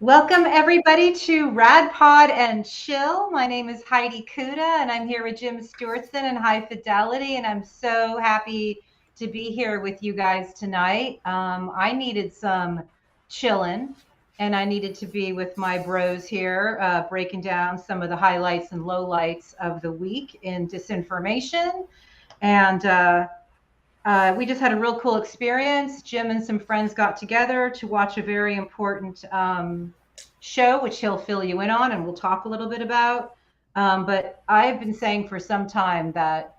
Welcome everybody to Radpod and Chill. My name is Heidi Kuda and I'm here with Jim Stewartson and High Fidelity, and I'm so happy to be here with you guys tonight. I needed some chillin', and I needed to be with my bros here, breaking down some of the highlights and lowlights of the week in disinformation. And we just had a real cool experience. Jim and some friends got together to watch a very important show, which he'll fill you in on and we'll talk a little bit about. But I've been saying for some time that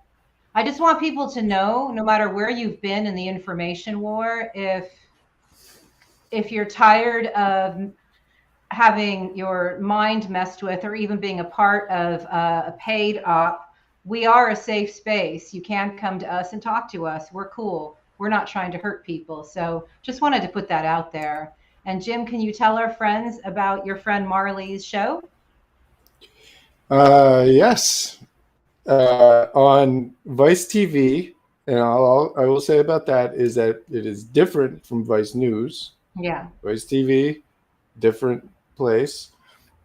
I just want people to know, no matter where you've been in the information war, if you're tired of having your mind messed with or even being a part of a paid op, we are a safe space. You can come to us and talk to us. We're cool. We're not trying to hurt people. So just wanted to put that out there. And Jim, can you tell our friends about your friend Marley's show? Yes. On Vice TV, and I will say about that is that it is different from Vice News. Yeah. Vice TV, different place.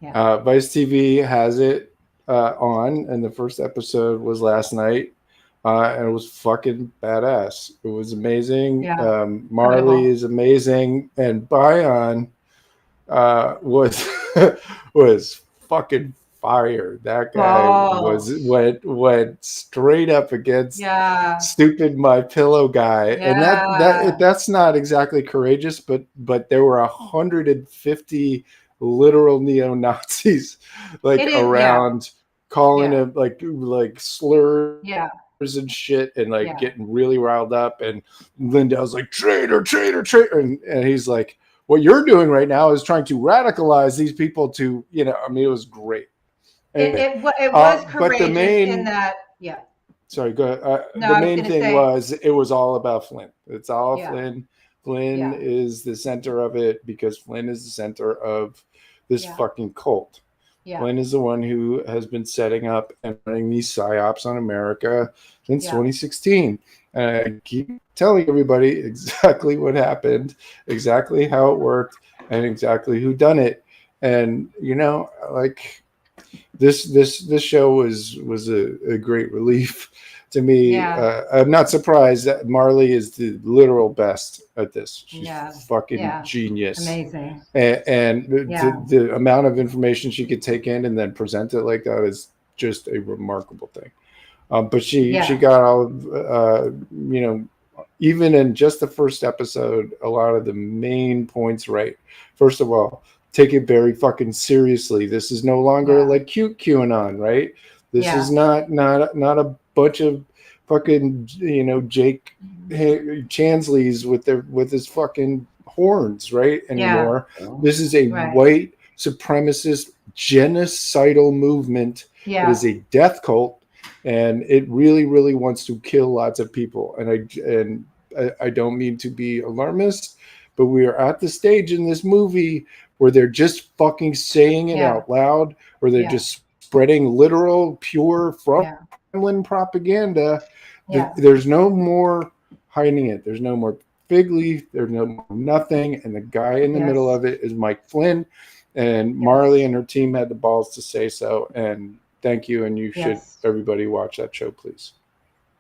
Yeah. Vice TV has it on, and the first episode was last night, and it was fucking badass. It was amazing. Yeah. Marley is amazing, and Bion was was fucking fire. That guy went straight up against stupid My Pillow guy, and that's not exactly courageous, but there were 150 literal neo-Nazis around calling him like slurs and shit, and getting really riled up, and Lindell's like traitor, and he's like, what you're doing right now is trying to radicalize these people to, I mean, it was great. It was courageous in that, Sorry, go ahead. The main thing was it was all about Flynn. It's all Flynn. Flynn is the center of it because Flynn is the center of this fucking cult. Yeah. Flynn is the one who has been setting up and running these psyops on America since 2016. And I keep telling everybody exactly what happened, exactly how it worked, and exactly who done it. And this show was a great relief to me. Yeah. I'm not surprised that Marley is the literal best at this. She's fucking genius. Amazing. And the amount of information she could take in and then present it like that is just a remarkable thing. But she got all even in just the first episode, a lot of the main points right. First of all, take it very fucking seriously. This is no longer like cute QAnon, right? This is not a bunch of fucking Jake Chansleys with his fucking horns, right? Anymore. This is a white supremacist genocidal movement. It is a death cult, and it really, really wants to kill lots of people. And I don't mean to be alarmist, but we are at the stage in this movie where they're just fucking saying it out loud, or they're just spreading literal, pure Kremlin propaganda. There's no more hiding it. There's no more fig leaf. There's no more nothing. And the guy in the middle of it is Mike Flynn. And Marley and her team had the balls to say so. And thank you. And you should, everybody, watch that show, please.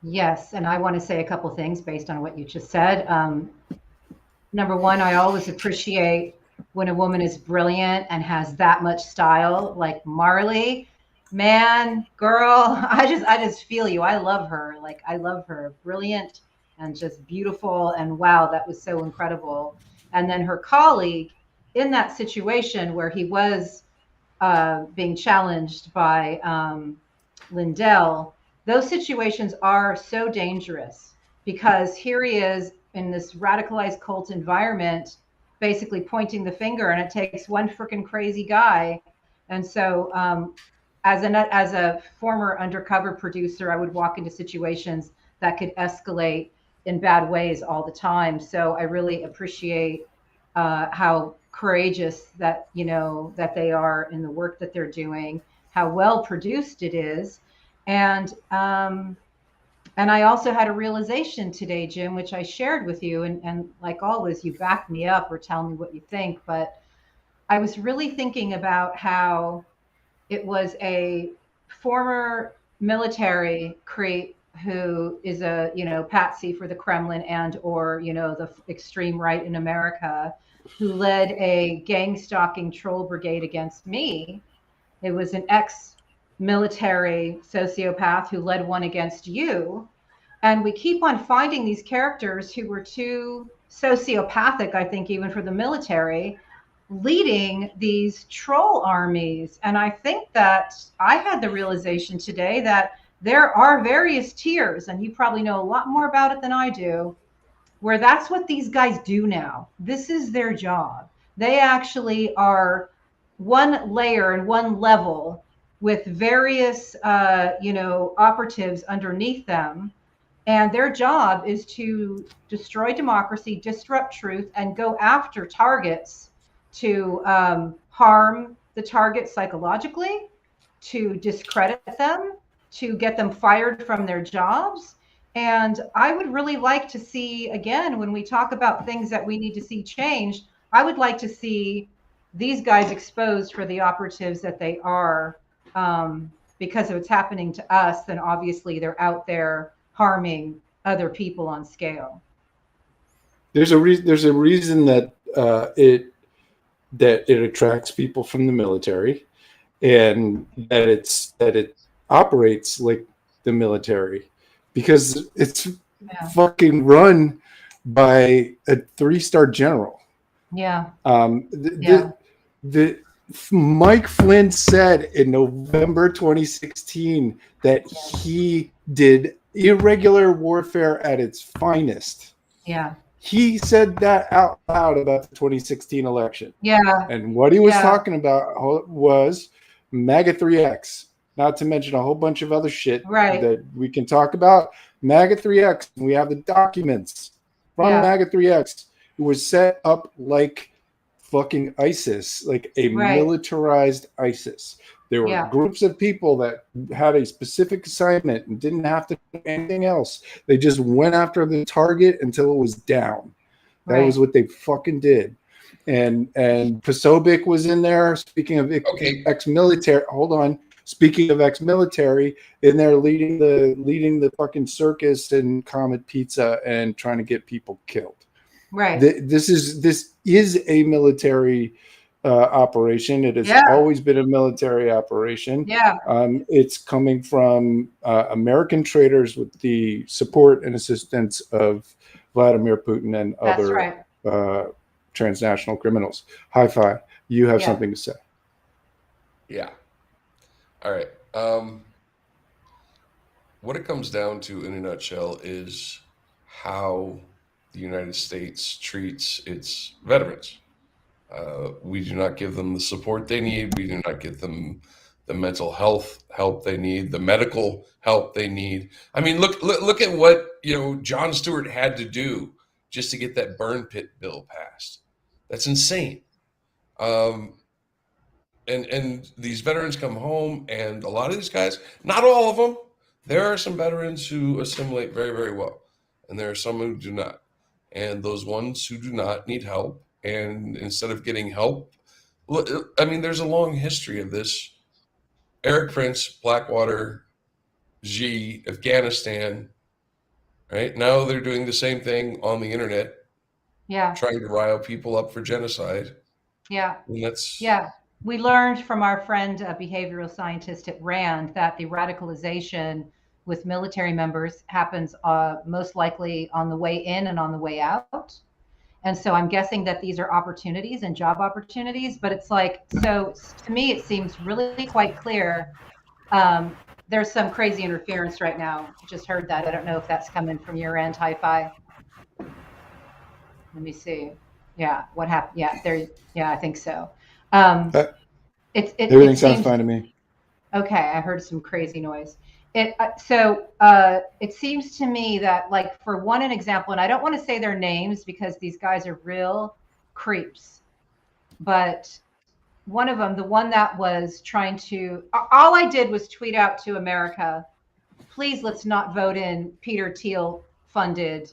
Yes. And I want to say a couple things based on what you just said. Number one, I always appreciate when a woman is brilliant and has that much style, like Marley. Man, girl, I just feel you. I love her. I love her. Brilliant and just beautiful. And wow, that was so incredible. And then her colleague in that situation where he was being challenged by Lindell, those situations are so dangerous because here he is in this radicalized cult environment, basically pointing the finger, and it takes one freaking crazy guy. And so, as a former undercover producer, I would walk into situations that could escalate in bad ways all the time. So I really appreciate how courageous that that they are in the work that they're doing, how well produced it is, and I also had a realization today, Jim, which I shared with you, and like always, you back me up or tell me what you think. But I was really thinking about how it was a former military creep who is a patsy for the Kremlin and or the extreme right in America, who led a gang stalking troll brigade against me. It was an ex-military sociopath who led one against you. And we keep on finding these characters who were too sociopathic, I think, even for the military, leading these troll armies. And I think that I had the realization today that there are various tiers, and you probably know a lot more about it than I do, where that's what these guys do now. This is their job. They actually are one layer and one level with various, operatives underneath them, and their job is to destroy democracy, disrupt truth, and go after targets to harm the target psychologically, to discredit them, to get them fired from their jobs. And I would really like to see, again, when we talk about things that we need to see changed, I would like to see these guys exposed for the operatives that they are. Because if it's happening to us, then obviously they're out there harming other people on scale. There's a reason that it attracts people from the military, and that it operates like the military, because it's fucking run by a 3-star general. Yeah. The Mike Flynn said in November 2016 that he did irregular warfare at its finest. Yeah. He said that out loud about the 2016 election. Yeah. And what he was talking about was MAGA 3X, not to mention a whole bunch of other shit that we can talk about. MAGA 3X, we have the documents from MAGA 3X. It was set up like fucking ISIS, like a militarized ISIS. There were groups of people that had a specific assignment and didn't have to do anything else. They just went after the target until it was down. That was what they fucking did. And Posobiec was in there. Speaking of ex-military, hold on. Speaking of ex-military, in there leading the fucking circus and Comet Pizza and trying to get people killed. Right. This is a military operation. It has always been a military operation. Yeah. It's coming from American traders with the support and assistance of Vladimir Putin and other transnational criminals. Hi-Fi, you have something to say. Yeah. All right. What it comes down to in a nutshell is how the United States treats its veterans. We do not give them the support they need. We do not give them the mental health help they need, the medical help they need. I mean, look at what Jon Stewart had to do just to get that burn pit bill passed. That's insane. And these veterans come home, and a lot of these guys, not all of them, there are some veterans who assimilate very, very well, and there are some who do not. And those ones who do not need help, and instead of getting help, I mean, there's a long history of this. Eric Prince, Blackwater, G, Afghanistan, right? Now they're doing the same thing on the internet. Yeah. Trying to rile people up for genocide. Yeah. And that's... Yeah. We learned from our friend, behavioral scientist at RAND, that the radicalization with military members happens most likely on the way in and on the way out. And so I'm guessing that these are opportunities and job opportunities, but it's like, so to me, it seems really quite clear. There's some crazy interference right now. Just heard that. I don't know if that's coming from your end, Hi-Fi. Let me see. Yeah. What happened? Yeah. There. Yeah, I think so. It Everything sounds seems fine to me. okay. I heard some crazy noise. It seems to me that, like, for one, an example, and I don't want to say their names because these guys are real creeps, but one of them, the one that was trying to, all I did was tweet out to America, please let's not vote in Peter Thiel funded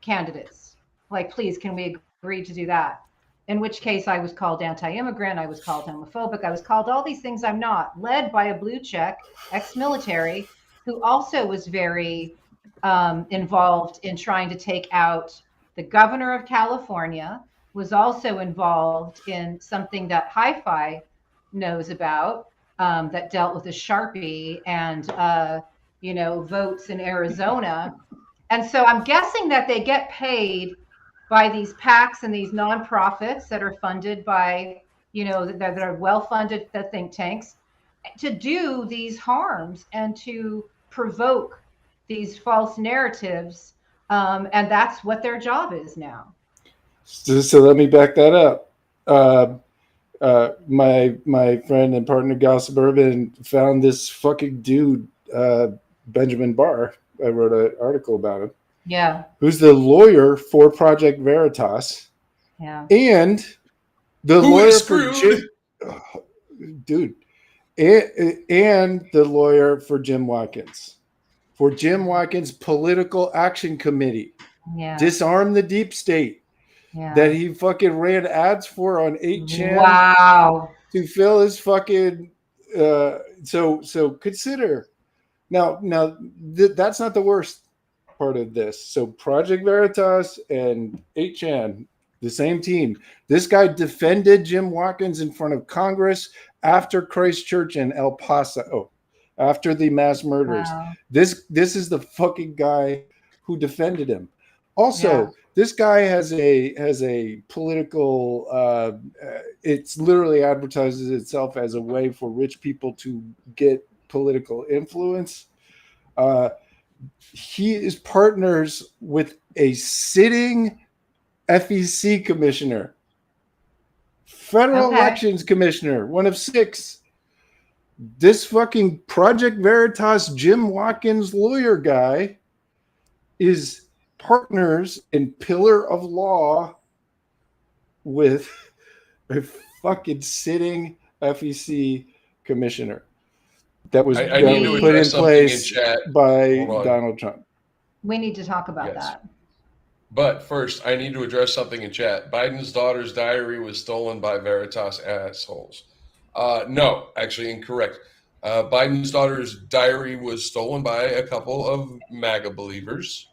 candidates. Like, please, can we agree to do that? In which case I was called anti-immigrant, I was called homophobic, I was called all these things I'm not, led by a blue check ex-military who also was very involved in trying to take out the governor of California, was also involved in something that Hi-Fi knows about, that dealt with a Sharpie and votes in Arizona. And so I'm guessing that they get paid by these PACs and these nonprofits that are funded by, that are well-funded, the think tanks, to do these harms and to provoke these false narratives. And that's what their job is now. So let me back that up. My friend and partner Gal Suburban found this fucking dude, Benjamin Barr. I wrote an article about him. Yeah. Who's the lawyer for Project Veritas? Yeah. And the lawyer for dude, and the lawyer for Jim Watkins, Political Action Committee. Yeah. Disarm the deep state. Yeah. That he fucking ran ads for on 8chan. Wow. To fill his fucking so consider now that's not the worst part of this. So Project Veritas and 8chan, the same team. This guy defended Jim Watkins in front of Congress after Christchurch and El Paso, after the mass murders. Wow. This is the fucking guy who defended him. Also, this guy has a political. It's literally advertises itself as a way for rich people to get political influence. He is partners with a sitting FEC commissioner, federal elections commissioner, one of 6. This fucking Project Veritas Jim Watkins lawyer guy is partners in pillar of law with a fucking sitting FEC commissioner that was I need to put in place by Hold on. Donald Trump. We need to talk about that. But first, I need to address something in chat. Biden's daughter's diary was stolen by Veritas assholes. No, actually incorrect. Biden's daughter's diary was stolen by a couple of MAGA believers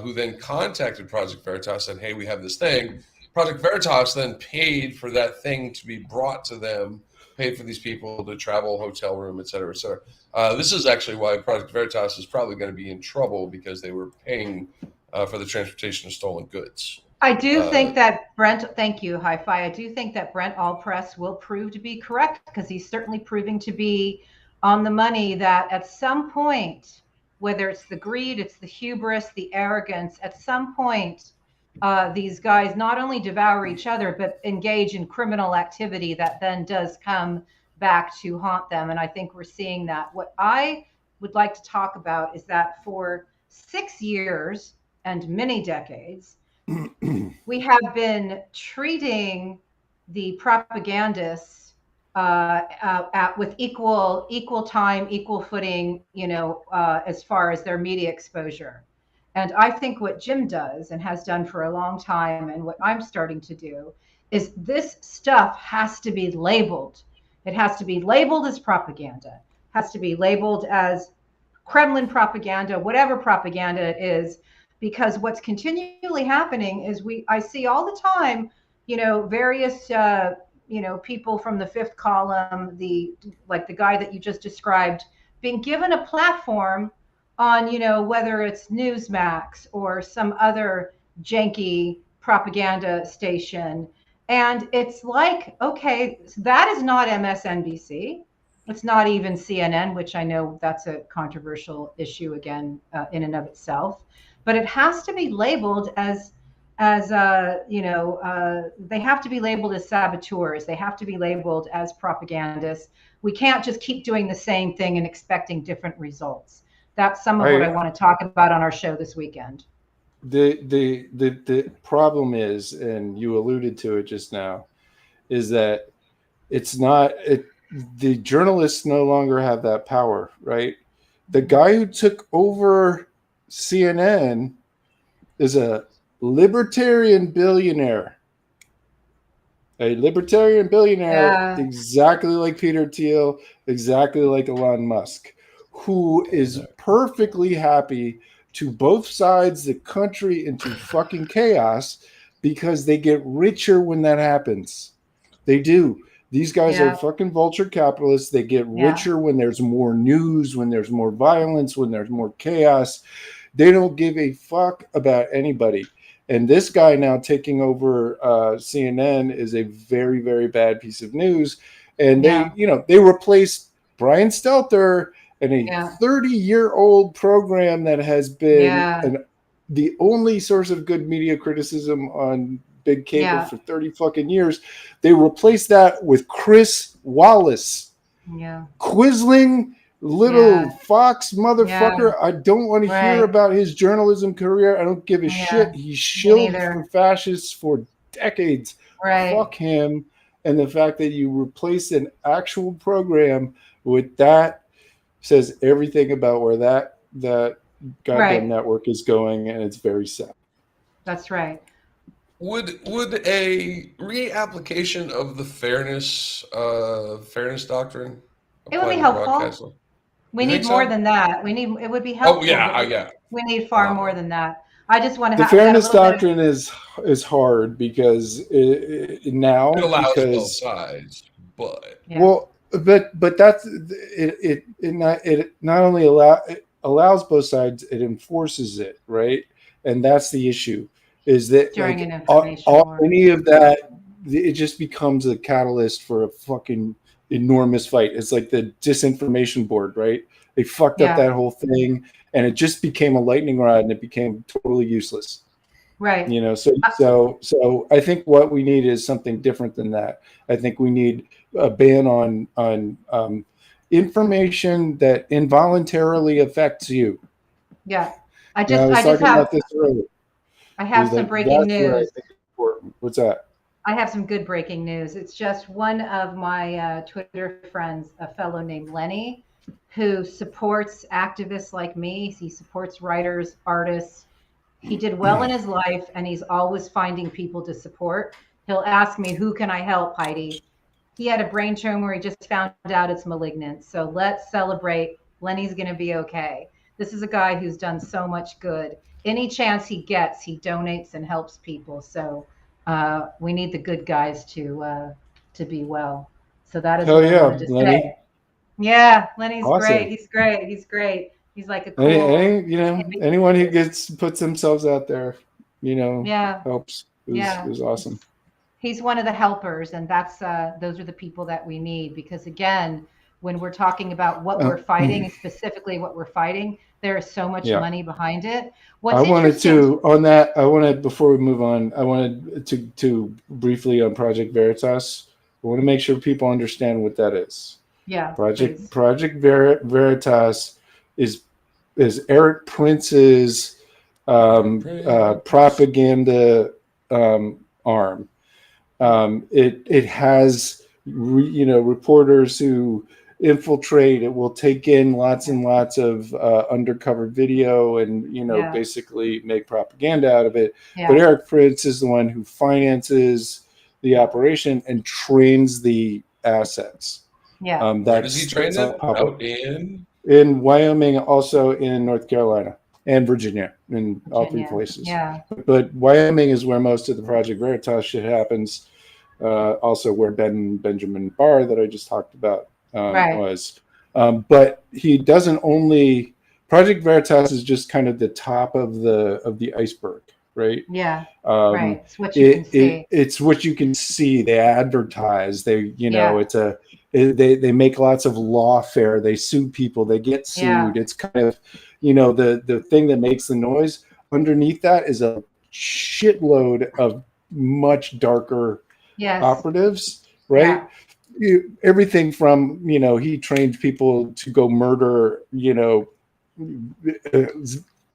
who then contacted Project Veritas and said, hey, we have this thing. Project Veritas then paid for that thing to be brought to them, paid for these people to travel, hotel room, et cetera, et cetera. This is actually why Project Veritas is probably going to be in trouble, because they were paying for the transportation of stolen goods. I do think that Brent, thank you, Hi-Fi. I do think that Brent Allpress will prove to be correct, because he's certainly proving to be on the money that at some point, whether it's the greed, it's the hubris, the arrogance, at some point, these guys not only devour each other, but engage in criminal activity that then does come back to haunt them. And I think we're seeing that. What I would like to talk about is that for 6 years and many decades, we have been treating the propagandists with equal time, equal footing, as far as their media exposure. And I think what Jim does and has done for a long time, and what I'm starting to do, is this stuff has to be labeled. It has to be labeled as propaganda, has to be labeled as Kremlin propaganda, whatever propaganda it is, because what's continually happening is I see all the time, various, people from the fifth column, like the guy that you just described, being given a platform on, whether it's Newsmax or some other janky propaganda station. And it's like, okay, so that is not MSNBC. It's not even CNN, which I know that's a controversial issue again, in and of itself. But it has to be labeled as as they have to be labeled as saboteurs. They have to be labeled as propagandists. We can't just keep doing the same thing and expecting different results. That's some of what I want to talk about on our show this weekend. The problem is, and you alluded to it just now, is that the journalists no longer have that power, right? The guy who took over CNN is a libertarian billionaire. Exactly like Peter Thiel, exactly like Elon Musk, who is perfectly happy to both sides the country into fucking chaos because they get richer when that happens. They do. These guys are fucking vulture capitalists. They get richer when there's more news, when there's more violence, when there's more chaos. They don't give a fuck about anybody. And this guy now taking over CNN is a very, very bad piece of news. And they replaced Brian Stelter in a 30-year-old program that has been the only source of good media criticism on big cable for 30 fucking years. They replaced that with Chris Wallace. Quisling little fox motherfucker. I don't want to hear about his journalism career. I don't give a shit. He shilled for fascists for decades. Fuck him. And the fact that you replace an actual program with that says everything about where that goddamn network is going, and it's very sad. That's right. Would a reapplication of the fairness doctrine it would be helpful? We need more than that. It would be helpful. We need far more than that. I just want to have the fairness doctrine is hard because it allows both sides, but but that's it not only allows both sides, it enforces it, right? And that's the issue, is that during an information any of that, it just becomes a catalyst for a fucking enormous fight. It's like the disinformation board, right? They fucked up that whole thing, and it just became a lightning rod, and it became totally useless. Right. So I think what we need is something different than that. I think we need a ban on information that involuntarily affects you. Yeah. I have some breaking news. What's that? I have some good breaking news. It's just one of my Twitter friends, a fellow named Lenny, who supports activists like me. He supports writers, artists. He did well in his life, and he's always finding people to support. He'll ask me, who can I help, Heidi? He had a brain tumor where he just found out it's malignant. So let's celebrate. Lenny's going to be okay. This is a guy who's done so much good. Any chance he gets, he donates and helps people. So we need the good guys to be well. So that is what I wanted to say. Yeah, Lenny's awesome. Great. He's great. He's like a cool. Anyone who puts themselves out there, helps. Is awesome. He's one of the helpers, and those are the people that we need, because again, when we're talking about what we're fighting, and specifically what we're fighting, there is so much money behind it. Before we move on, I wanted to briefly on Project Veritas. I want to make sure people understand what that is. Yeah. Project Veritas is Eric Prince's propaganda arm. It has reporters who infiltrate. It will take in lots and lots of undercover video and basically make propaganda out of it. But Eric Prince is the one who finances the operation and trains the assets. Where does he train them? Out in Wyoming, also in North Carolina and Virginia, in all three places. Yeah. But Wyoming is where most of the Project Veritas shit happens. Also where Benjamin Barr that I just talked about was. But he doesn't only. Project Veritas is just kind of the top of the iceberg, right? Yeah. Right. It's what you can see. It's what you can see. They advertise. They they make lots of lawfare. They sue people. They get sued. It's kind of the thing that makes the noise. Underneath that is a shitload of much darker operatives, right? Everything from, he trained people to go murder,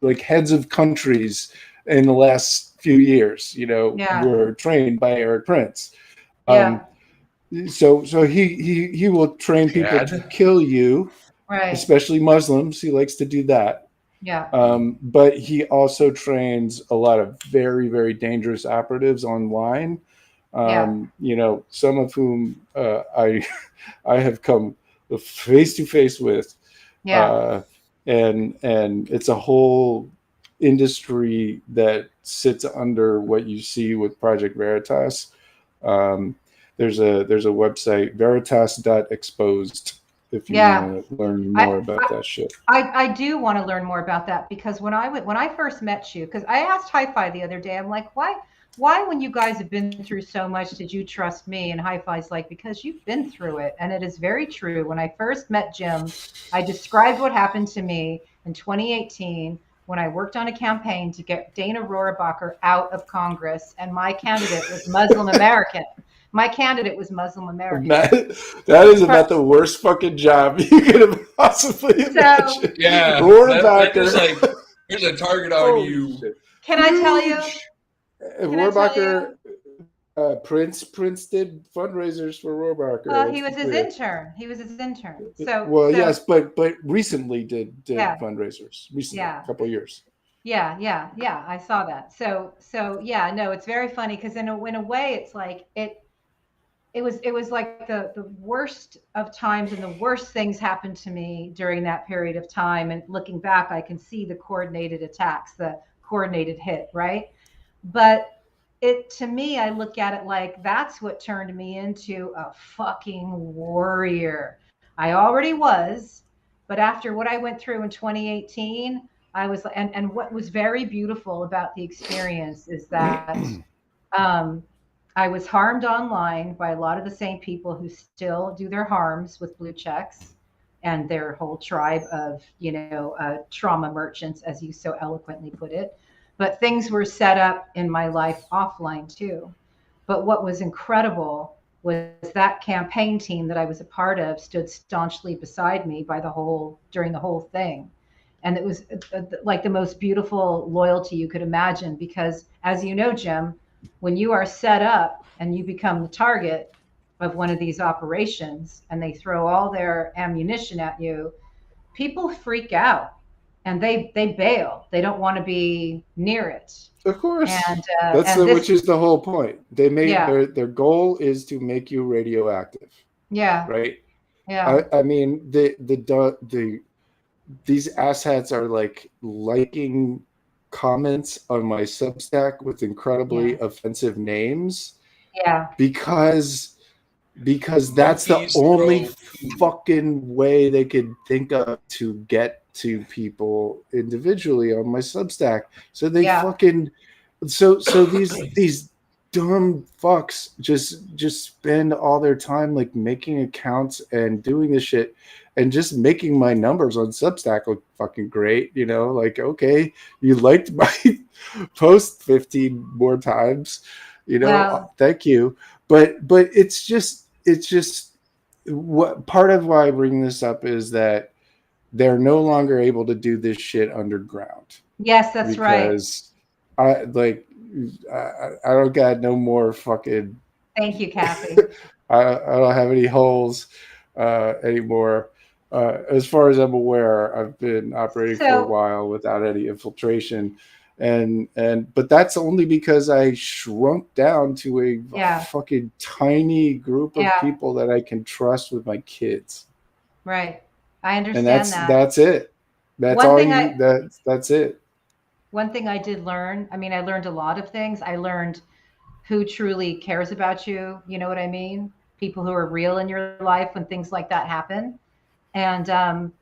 like heads of countries in the last few years, were trained by Eric Prince. So he will train people to kill you, especially Muslims. He likes to do that. But he also trains a lot of very, very dangerous operatives online. Some of whom I have come face to face with. And it's a whole industry that sits under what you see with Project Veritas. There's a website, veritas.exposed, if you want to learn more about that shit. I do want to learn more about that, because when I first met you, because I asked Hi-Fi the other day, I'm like, why when you guys have been through so much did you trust me? And Hi-Fi's like, because you've been through it. And it is very true. When I first met Jim, I described what happened to me in 2018 when I worked on a campaign to get Dana Rohrabacher out of Congress, and my candidate was Muslim American. My candidate was Muslim American. That is about the worst fucking job you could have possibly imagined. Yeah, that is like, there's a target on you. Shit. Can I tell you? Rohrabacher, Prince did fundraisers for Rohrabacher. Well, he was his intern. Yes, but recently did fundraisers. Recently, a couple of years. Yeah, I saw that. So yeah, no, it's very funny, because in a way, it's like it was like the worst of times, and the worst things happened to me during that period of time. And looking back, I can see the coordinated attacks, the coordinated hit, right? But to me, I look at it like that's what turned me into a fucking warrior. I already was, but after what I went through in 2018, I was, and what was very beautiful about the experience is that I was harmed online by a lot of the same people who still do their harms with blue checks and their whole tribe of, trauma merchants, as you so eloquently put it. But things were set up in my life offline too. But what was incredible was that campaign team that I was a part of stood staunchly beside me during the whole thing. And it was like the most beautiful loyalty you could imagine, because as you know, Jim, when you are set up and you become the target of one of these operations and they throw all their ammunition at you, people freak out. And they bail. They don't want to be near it. Of course. Which is the whole point. They made their goal is to make you radioactive. Yeah. Right. Yeah. I mean, these asshats are like liking comments on my Substack with incredibly offensive names. Yeah. Because that's the only fucking way they could think of to get to people individually on my Substack. So they fucking so these dumb fucks just spend all their time like making accounts and doing this shit and just making my numbers on Substack look fucking great. Like, okay, you liked my post 15 more times, thank you. But it's just what part of why I bring this up is that they're no longer able to do this shit underground. Yes, that's right. Because I don't got no more fucking. Thank you, Kathy. I don't have any holes anymore. As far as I'm aware, I've been operating for a while without any infiltration, but that's only because I shrunk down to a fucking tiny group of people that I can trust with my kids. Right. I understand that. That's it. That's it. One thing I did learn, I learned a lot of things. I learned who truly cares about you. You know what I mean? People who are real in your life when things like that happen. And,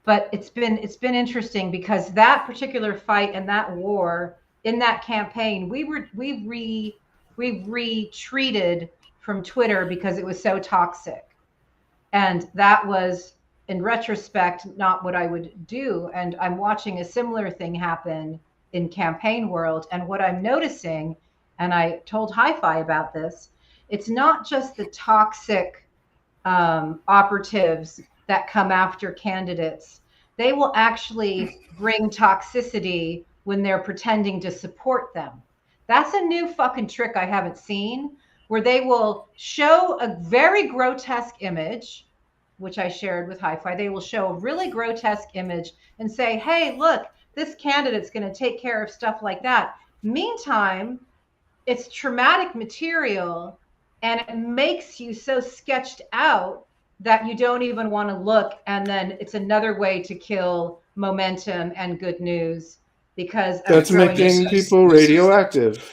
but it's been interesting because that particular fight and that war in that campaign, we retreated from Twitter because it was so toxic. And that was, in retrospect, not what I would do. And I'm watching a similar thing happen in campaign world. And what I'm noticing, and I told Hi-Fi about this, it's not just the toxic operatives that come after candidates. They will actually bring toxicity when they're pretending to support them. That's a new fucking trick I haven't seen, where they will show a very grotesque image, which I shared with Hi-Fi. They will show a really grotesque image and say, hey, look, this candidate's going to take care of stuff like that. Meantime, it's traumatic material, and it makes you so sketched out that you don't even want to look. And then it's another way to kill momentum and good news, because that's making people radioactive.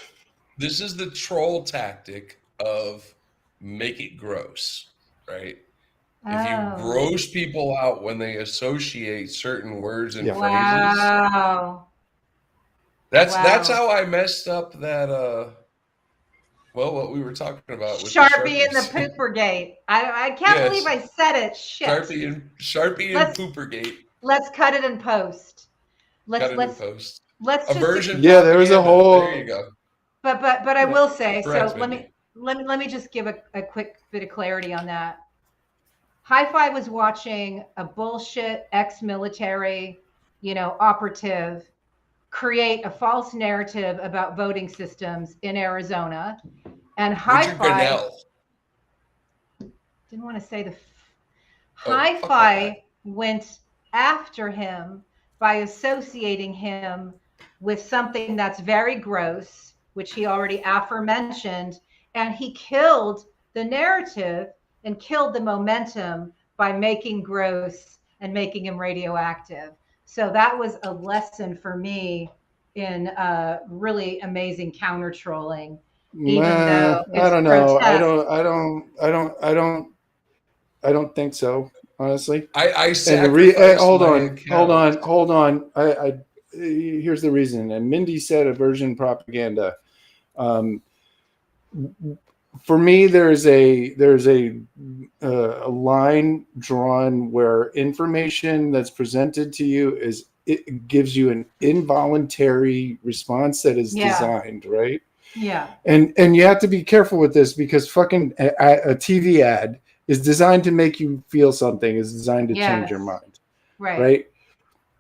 This is the troll tactic of make it gross, right? If you gross people out when they associate certain words and phrases, that's how I messed up that well, what we were talking about with Sharpie and the Poopergate. I can't believe I said it. Shit. Sharpie and Poopergate. Let's cut it in post. Let's Let's a version. Yeah, there was a whole. There you go. But I will say, so let me just give a quick bit of clarity on that. Hi-Fi was watching a bullshit ex-military, operative create a false narrative about voting systems in Arizona, and Hi-Fi didn't want to say the Hi-Fi went after him by associating him with something that's very gross, which he already aforementioned, and he killed the narrative and killed the momentum by making gross and making him radioactive. So that was a lesson for me in really amazing counter trolling. Even though I don't know. I don't think so, honestly. Hold on. Here's the reason. And Mindy said aversion propaganda. For me, there's a line drawn where information that's presented to you it gives you an involuntary response that is designed, right? Yeah. And you have to be careful with this, because fucking a TV ad is designed to make you feel something, is designed to change your mind. Right?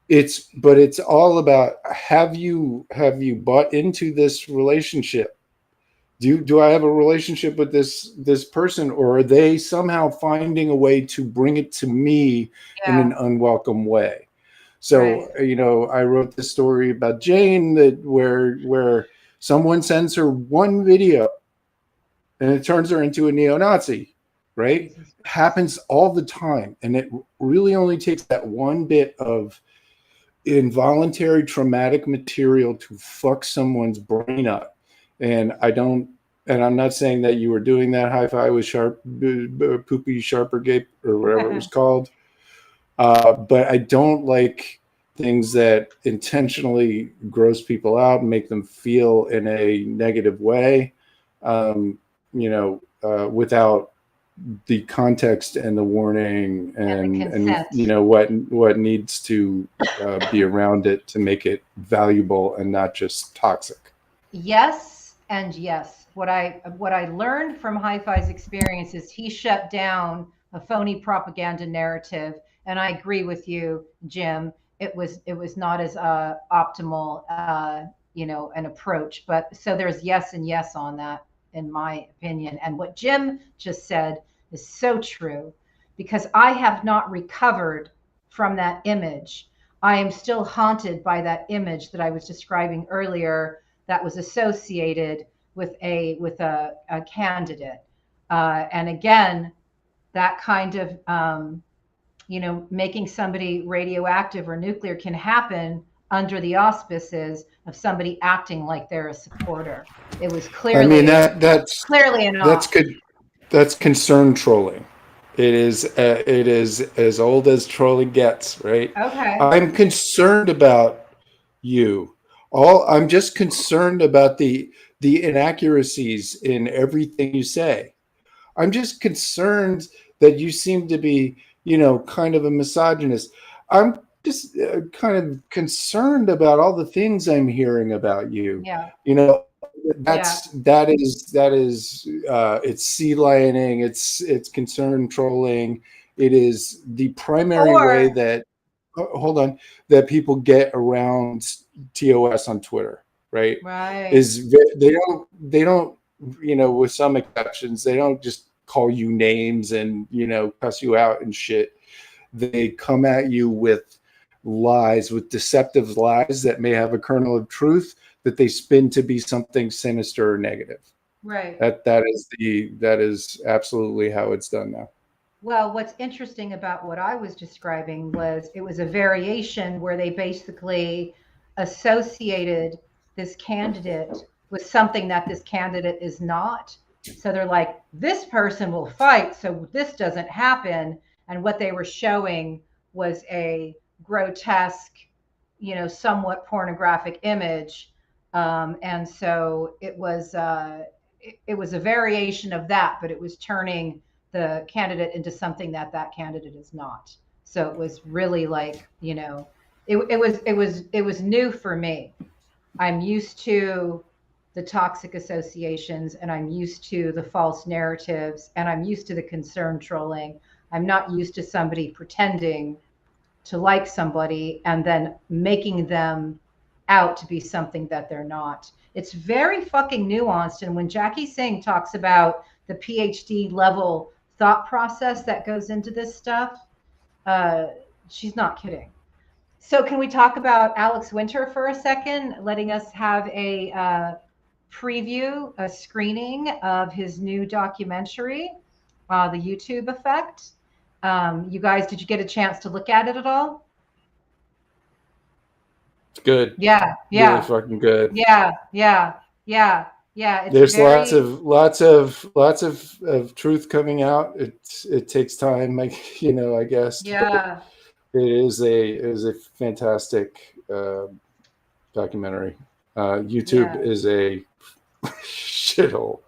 But it's all about, have you bought into this relationship? Do I have a relationship with this person, or are they somehow finding a way to bring it to me in an unwelcome way? So, I wrote this story about Jane where someone sends her one video and it turns her into a neo-Nazi, right? Happens all the time. And it really only takes that one bit of involuntary traumatic material to fuck someone's brain up. And I'm not saying that you were doing that. Hi-Fi with Poopy Sharpergate or whatever it was called. But I don't like things that intentionally gross people out and make them feel in a negative way, without the context and the warning and what needs to be around it to make it valuable and not just toxic. Yes and yes. What I learned from Hi-Fi's experience is he shut down a phony propaganda narrative. And I agree with you, Jim. It was not as optimal, an approach. But so there's yes and yes on that, in my opinion. And what Jim just said is so true, because I have not recovered from that image. I am still haunted by that image that I was describing earlier, that was associated with a candidate. And again, that kind of making somebody radioactive or nuclear can happen under the auspices of somebody acting like they're a supporter. It was clearly, that's clearly enough. That's concern trolling. It is as old as trolling gets, right? Okay. I'm concerned about you. I'm just concerned about the inaccuracies in everything you say. I'm just concerned that you seem to be, kind of a misogynist. I'm just kind of concerned about all the things I'm hearing about you. Yeah. You know, that is it's sea lioning, it's concern trolling. It is the primary way that that people get around TOS on Twitter, right? Is they don't, you know, with some exceptions, they don't just call you names and, you know, cuss you out and shit. They come at you with lies, with deceptive lies that may have a kernel of truth that they spin to be something sinister or negative. Right. That is absolutely how it's done now. Well, what's interesting about what I was describing was it was a variation where they basically associated this candidate with something that this candidate is not. So they're like, this person will fight, so this doesn't happen. And what they were showing was a grotesque, you know, somewhat pornographic image. And so it was a variation of that, but it was turning the candidate into something that candidate is not. So it was really like, you know, it was new for me. I'm used to the toxic associations, and I'm used to the false narratives, and I'm used to the concern trolling. I'm not used to somebody pretending to like somebody and then making them out to be something that they're not. It's very fucking nuanced. And when Jackie Singh talks about the PhD level thought process that goes into this stuff, she's not kidding. So can we talk about Alex Winter for a second, letting us have a preview, a screening of his new documentary, The YouTube Effect? You guys, did you get a chance to look at it at all? It's good. Yeah. Really fucking good. Yeah. It's There's lots of truth coming out. It takes time, like, you know, I guess. Yeah. It is a fantastic documentary. YouTube is a shithole.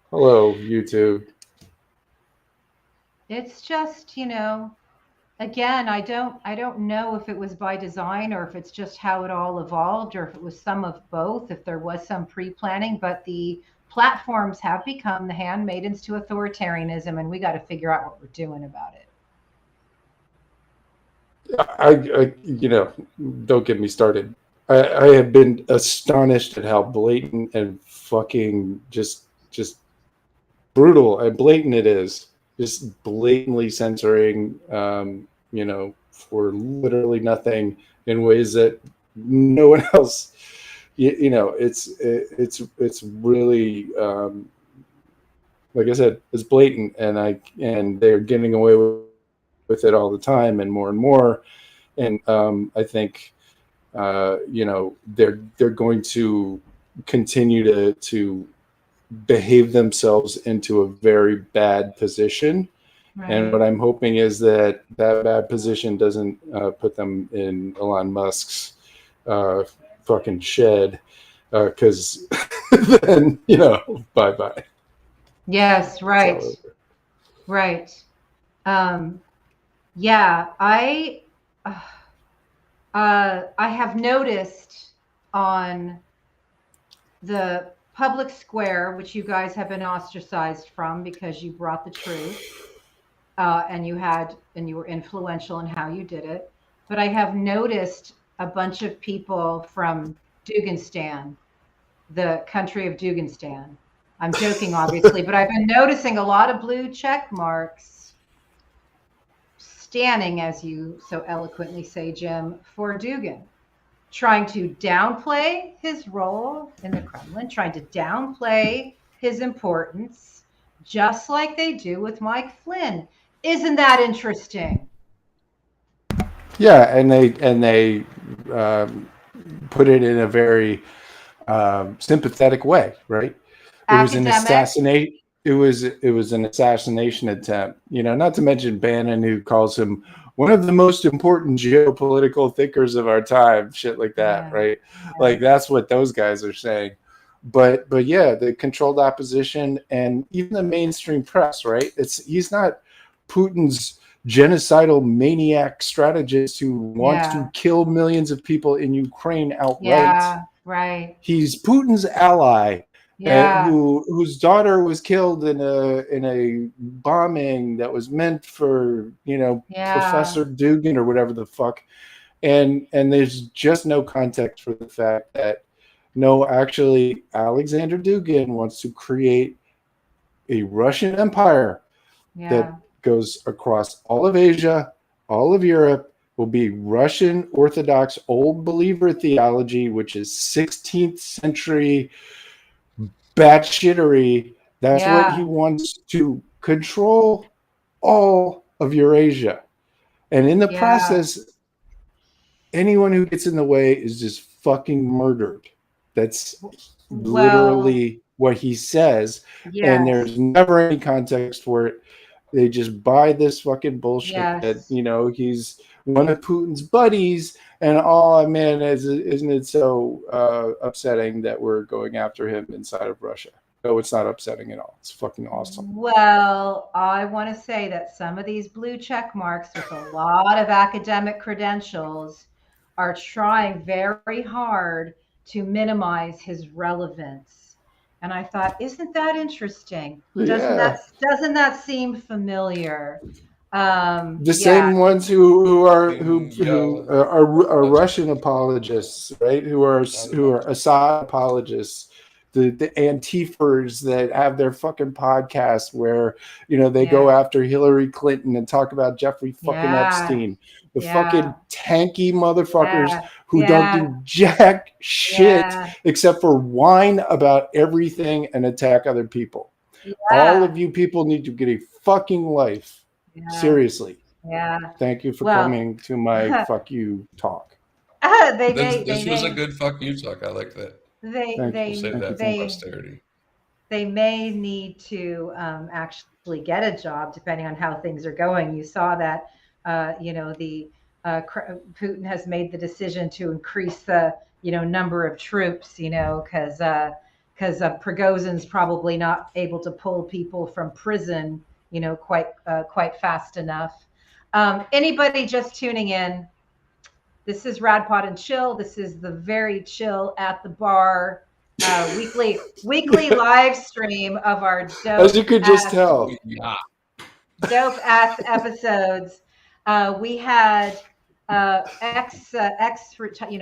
Hello, YouTube. It's just, you know, again, I don't know if it was by design or if it's just how it all evolved or if it was some of both, if there was some pre-planning, but the platforms have become the handmaidens to authoritarianism, and we got to figure out what we're doing about it. I you know, don't get me started. I have been astonished at how blatant and fucking just brutal and blatant it is. Just blatantly censoring, you know, for literally nothing in ways that no one else, you know, it's really, like I said, it's blatant, and they're getting away with it all the time and more. And I think, you know, they're going to continue to behave themselves into a very bad position. Right. And what I'm hoping is that bad position doesn't put them in Elon Musk's fucking shed, because then, you know, bye-bye. Yes, right. Right. Yeah, I have noticed on the public square, which you guys have been ostracized from because you brought the truth, and you were influential in how you did it. But I have noticed a bunch of people from Dugan, the country of Dugan. I'm joking, obviously, but I've been noticing a lot of blue check marks standing, as you so eloquently say, Jim, for Dugan, trying to downplay his role in the Kremlin, trying to downplay his importance, just like they do with Mike Flynn. Isn't that interesting? Yeah, and they put it in a very sympathetic way, right? Academic. It was an assassination attempt. You know, not to mention Bannon, who calls him one of the most important geopolitical thinkers of our time, shit like that, right? Yeah. Like, that's what those guys are saying. But yeah, the controlled opposition and even the mainstream press, right? He's not Putin's genocidal maniac strategist who wants to kill millions of people in Ukraine outright. Yeah, right. He's Putin's ally, whose daughter was killed in a bombing that was meant for, Professor Dugan or whatever the fuck. And there's just no context for the fact that no, actually, Alexander Dugan wants to create a Russian empire that goes across all of Asia, all of Europe, will be Russian Orthodox old believer theology, which is 16th century batshittery. That's what he wants to control all of Eurasia. And in the process, anyone who gets in the way is just fucking murdered. That's literally what he says. And there's never any context for it. They just buy this fucking bullshit that, he's one of Putin's buddies. And man, isn't it so upsetting that we're going after him inside of Russia? No, it's not upsetting at all. It's fucking awesome. Well, I want to say that some of these blue check marks with a lot of academic credentials are trying very hard to minimize his relevance. And I thought, isn't that interesting? Doesn't that seem familiar? The same ones who are Russian apologists, right? Who are Assad apologists, the Antifers that have their fucking podcast where they go after Hillary Clinton and talk about Jeffrey fucking Epstein, the fucking tanky motherfuckers who don't do jack shit except for whine about everything and attack other people. All of you people need to get a fucking life. Seriously. Thank you for coming to my fuck you talk. This was a good fuck you talk. I like that. They may need to actually get a job depending on how things are going. You saw that Putin has made the decision to increase the number of troops, because Prigozhin's probably not able to pull people from prison quite fast enough. Anybody just tuning in, this is Radpod and Chill. This is the very chill at the bar weekly live stream of our dope, as you could just tell, dope ass episodes. We had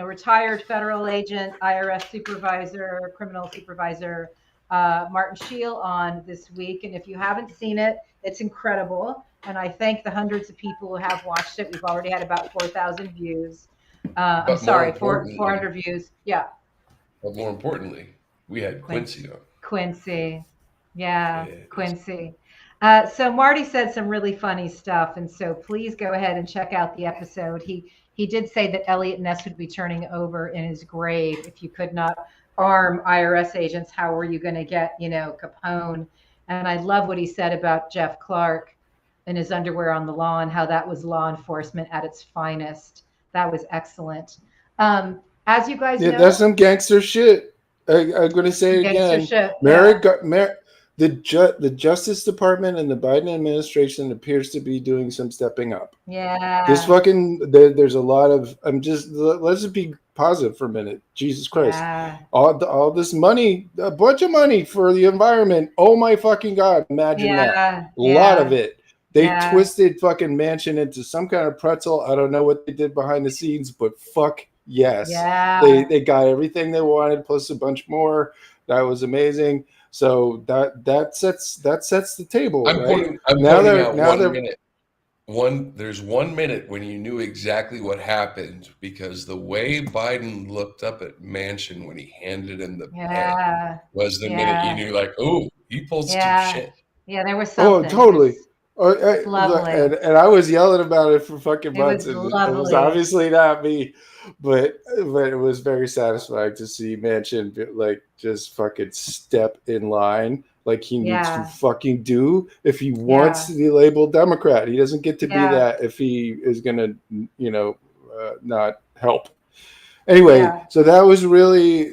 retired federal agent, IRS supervisor, criminal supervisor Martin Scheel on this week, and if you haven't seen it, it's incredible. And I thank the hundreds of people who have watched it. We've already had about 4,000 views. 400 views. Yeah. But more importantly, we had Quincy on. Quincy. Quincy. So Marty said some really funny stuff. And so please go ahead and check out the episode. He did say that Elliot Ness would be turning over in his grave. If you could not arm IRS agents, how were you going to get, Capone? And I love what he said about Jeff Clark in his underwear on the lawn, how that was law enforcement at its finest. That was excellent. As you guys know, that's some gangster shit. I'm going to say it again. The Justice Department and the Biden administration appears to be doing some stepping up. This there's a lot of, let's just be positive for a minute. Jesus Christ. All this money, a bunch of money for the environment. Oh my fucking God. Imagine that. A lot of it. They twisted fucking Manchin into some kind of pretzel. I don't know what they did behind the scenes, but fuck yes. They got everything they wanted, plus a bunch more. That was amazing. So that sets the table. There's 1 minute when you knew exactly what happened, because the way Biden looked up at Manchin when he handed him the pen was the minute you knew, like, oh, he pulled some shit. Yeah, there was something. Oh, totally. Lovely. And I was yelling about it for fucking months. It was obviously not me, but it was very satisfying to see Manchin just fucking step in line like he needs to fucking do if he wants to be labeled Democrat. He doesn't get to be that if he is gonna not help. Anyway, so that was really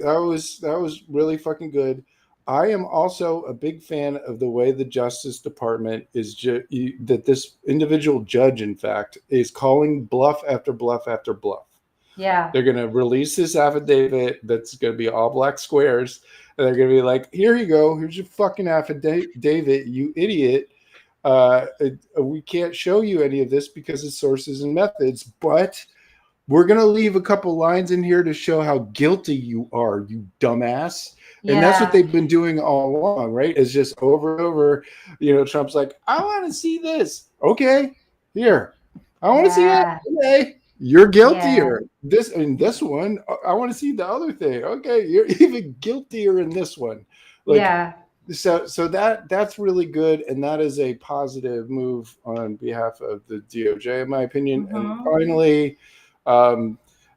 fucking good. I am also a big fan of the way the Justice Department is that this individual judge, in fact, is calling bluff after bluff after bluff. Yeah. They're going to release this affidavit that's going to be all black squares. And they're going to be like, here you go. Here's your fucking affidavit, you idiot. We can't show you any of this because of sources and methods, but we're going to leave a couple lines in here to show how guilty you are, you dumbass. Yeah. And that's what they've been doing all along, right? It's just over and over. Trump's like, I want to see this. Okay, here. I want to see that. Okay. You're guiltier. This one, I want to see the other thing. Okay, you're even guiltier in this one. So that's really good, and that is a positive move on behalf of the DOJ, in my opinion. Mm-hmm. And finally,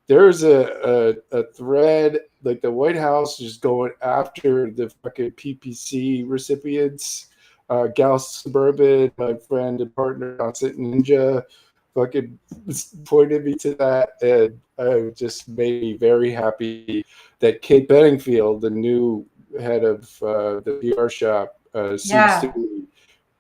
there's a thread, like the White House is going after the fucking PPC recipients. Gal Suburban, my friend and partner, Constant Ninja, fucking pointed me to that, and it just made me very happy that Kate Bedingfield, the new head of the PR shop, seems to be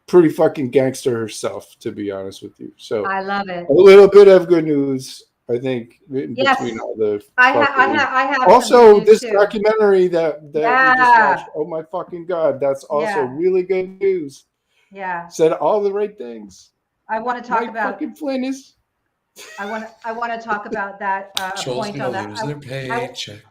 pretty fucking gangster herself, to be honest with you. So I love it. A little bit of good news, I think, between all the. I have. Also, this documentary that we just watched. Oh my fucking god, that's also really good news. Yeah. Said all the right things. I want to talk about fucking Flynn is. I want to talk about that point on that. Their paycheck.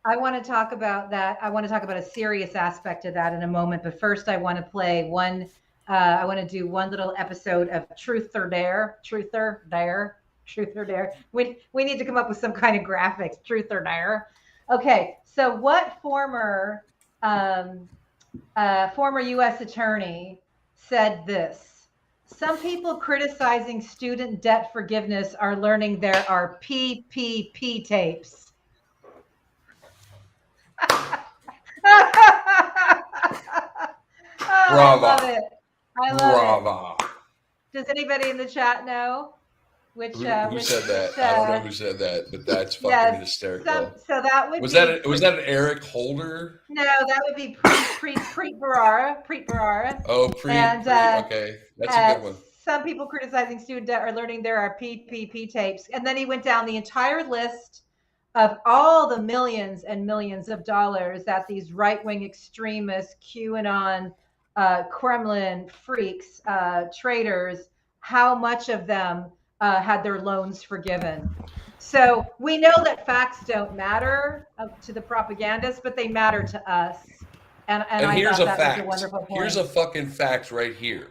I want to talk about that. I want to talk about a serious aspect of that in a moment. But first, I want to play one. I want to do one little episode of Truth or Dare. Truth or Dare. Truth or Dare. We need to come up with some kind of graphics. Truth or Dare. Okay. So, what former U.S. attorney said this? Some people criticizing student debt forgiveness are learning there are PPP tapes. I love it. I love it. Does anybody in the chat know who said that? I don't know who said that, but that's fucking hysterical. So that would was that an Eric Holder? No, that would be Preet Bharara. Oh, Preet. Okay, that's a good one. Some people criticizing student debt are learning there are PPP tapes, and then he went down the entire list of all the millions and millions of dollars that these right-wing extremists, QAnon, Kremlin freaks, traitors, how much of them had their loans forgiven. So we know that facts don't matter to the propagandists, but they matter to us. And here's a fact. Was a wonderful point. Here's a fucking fact right here.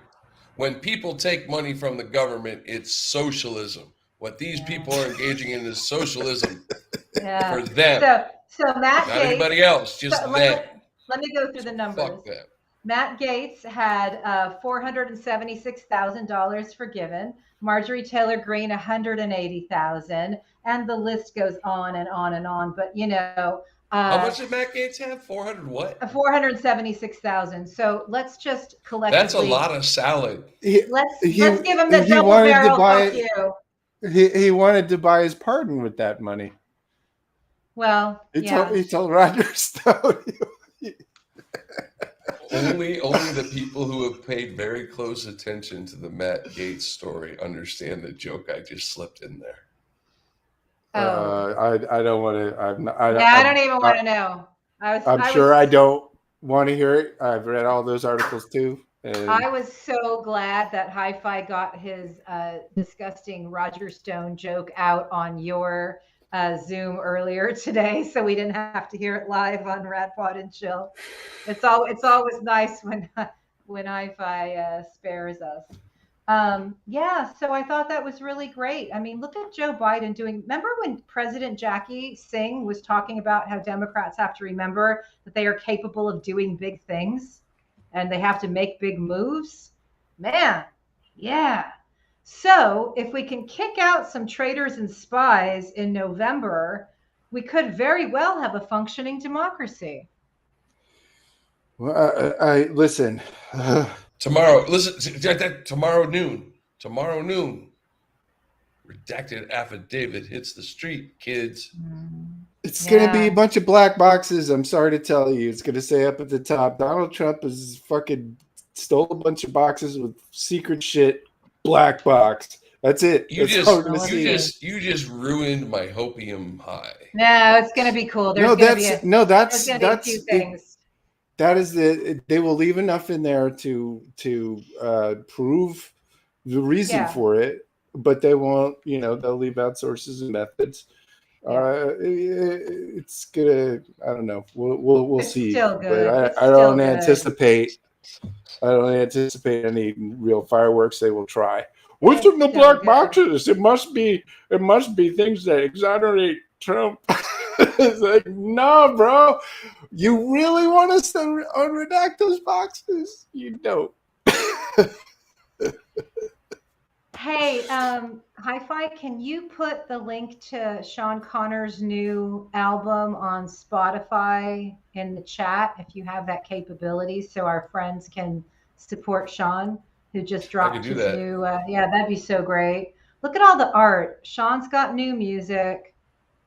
When people take money from the government, it's socialism. What these people are engaging in is socialism for them. So Matt not Gaetz, anybody else, just them. Let me go through the numbers. Fuck them. Matt Gaetz had $476,000 forgiven. Marjorie Taylor Greene, $180,000, and the list goes on and on and on. But how much did Matt Gaetz have? 400 what? 476,000. So let's just collectively. That's a lot of salad. Let's give him the double barrel. Fuck you. He wanted to buy his pardon with that money. Well, he told Roger Stone. Only the people who have paid very close attention to the Matt Gaetz story understand the joke I just slipped in there. Oh. I don't want to. I don't even want to know. I'm sure I don't want to hear it. I've read all those articles too. And I was so glad that Hi-Fi got his disgusting Roger Stone joke out on your Zoom earlier today, so we didn't have to hear it live on Radpod and Chill. It's always nice when Hi-Fi spares us. So I thought that was really great. I mean, look at Joe Biden doing. Remember when President Jackie Singh was talking about how Democrats have to remember that they are capable of doing big things and they have to make big moves? Man, yeah. So if we can kick out some traitors and spies in November, we could very well have a functioning democracy. Well, I listen. Tomorrow noon. Redacted affidavit hits the street, kids. It's going to be a bunch of black boxes. I'm sorry to tell you. It's going to say up at the top, Donald Trump has fucking stole a bunch of boxes with secret shit. Black box. That's it. You just ruined my hopium high. No, it's going to be cool. There's going to be a few things. That is they will leave enough in there to prove the reason for it, but they won't. They'll leave out sources and methods. It's gonna. I don't know. We'll see. Still good. But I don't anticipate. I don't anticipate any real fireworks. They will try. What's in the black boxes? It must be things that exonerate Trump. It's like, no, bro. You really want us to unredact those boxes? You don't. Hey, Hi-Fi, can you put the link to Sean Connor's new album on Spotify in the chat if you have that capability so our friends can support Sean, who just dropped his new, that'd be so great. Look at all the art. Sean's got new music.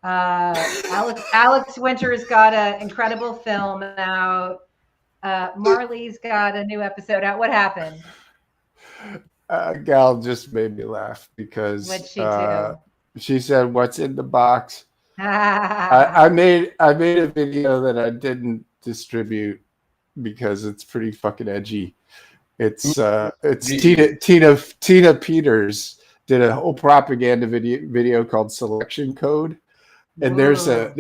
Alex Winter's got an incredible film out. Marley's got a new episode out. What happened? Gal just made me laugh because What'd she do? She said, "What's in the box?" I made a video that I didn't distribute because it's pretty fucking edgy. It's Tina Peters did a whole propaganda video called Selection Code, and there's a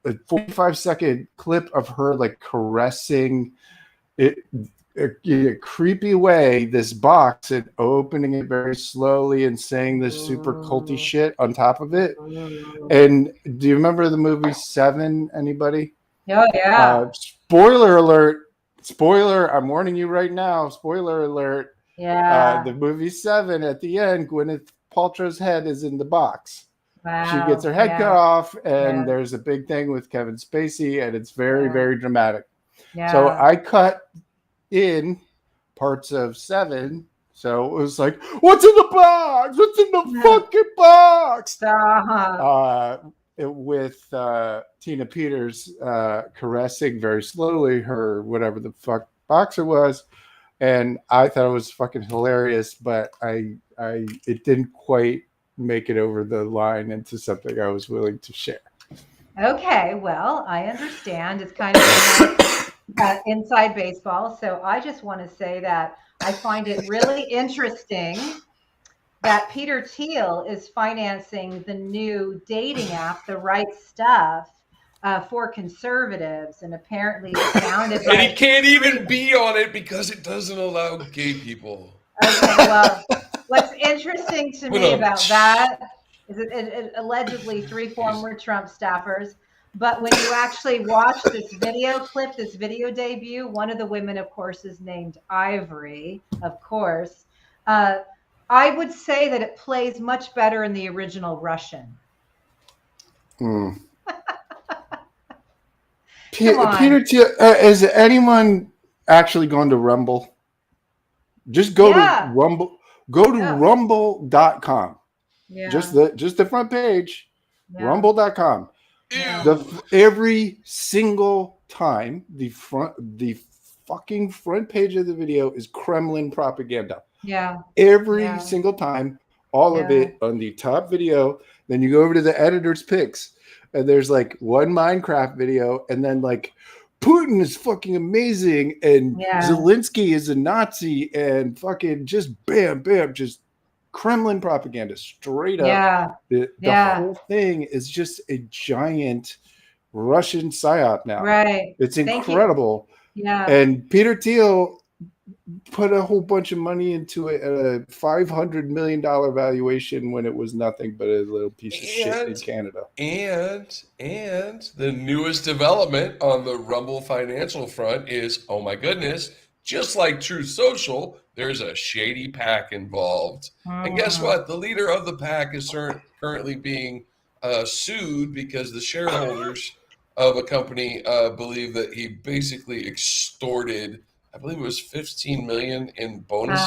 45-second clip of her like caressing it. In a creepy way, this box and opening it very slowly and saying this super culty shit on top of it. And do you remember the movie Seven? Anybody? Oh yeah. Spoiler alert! Spoiler! I'm warning you right now. Spoiler alert! Yeah. The movie Seven, at the end, Gwyneth Paltrow's head is in the box. Wow. She gets her head cut off, and there's a big thing with Kevin Spacey, and it's very, very dramatic. Yeah. So I cut in parts of Seven, so it was like, what's in the box? What's in the fucking box? With Tina Peters caressing very slowly her whatever the fuck boxer was, and I thought it was fucking hilarious, but it didn't quite make it over the line into something I was willing to share. Okay, well, I understand. It's kind of inside baseball. So I just want to say that I find it really interesting that Peter Thiel is financing the new dating app, The Right Stuff, for conservatives, and apparently it's founded by... And he can't even be on it because it doesn't allow gay people. Okay, well, what's interesting to me about that is it allegedly 3 former Trump staffers. But when you actually watch this video clip, this video debut, one of the women, of course, is named Ivory, of course. I would say that it plays much better in the original Russian. Peter Thiel, is anyone actually going to Rumble? Just go to Rumble. Go to rumble.com. Yeah. Just the front page, rumble.com. Every single time the fucking front page of the video is Kremlin propaganda. Yeah. Every single time, all of it on the top video. Then you go over to the editor's picks, and there's like one Minecraft video, and then like Putin is fucking amazing, and Zelensky is a Nazi, and fucking just bam, just Kremlin propaganda straight up. The whole thing is just a giant Russian psyop now. Right. It's incredible. Yeah. And Peter Thiel put a whole bunch of money into it at a $500 million valuation when it was nothing but a little piece of shit in Canada. And the newest development on the Rumble financial front is, oh my goodness, just like Truth Social, there's a shady PAC involved. And guess what? The leader of the PAC is currently being sued because the shareholders of a company believe that he basically extorted, I believe it was $15 million in bonus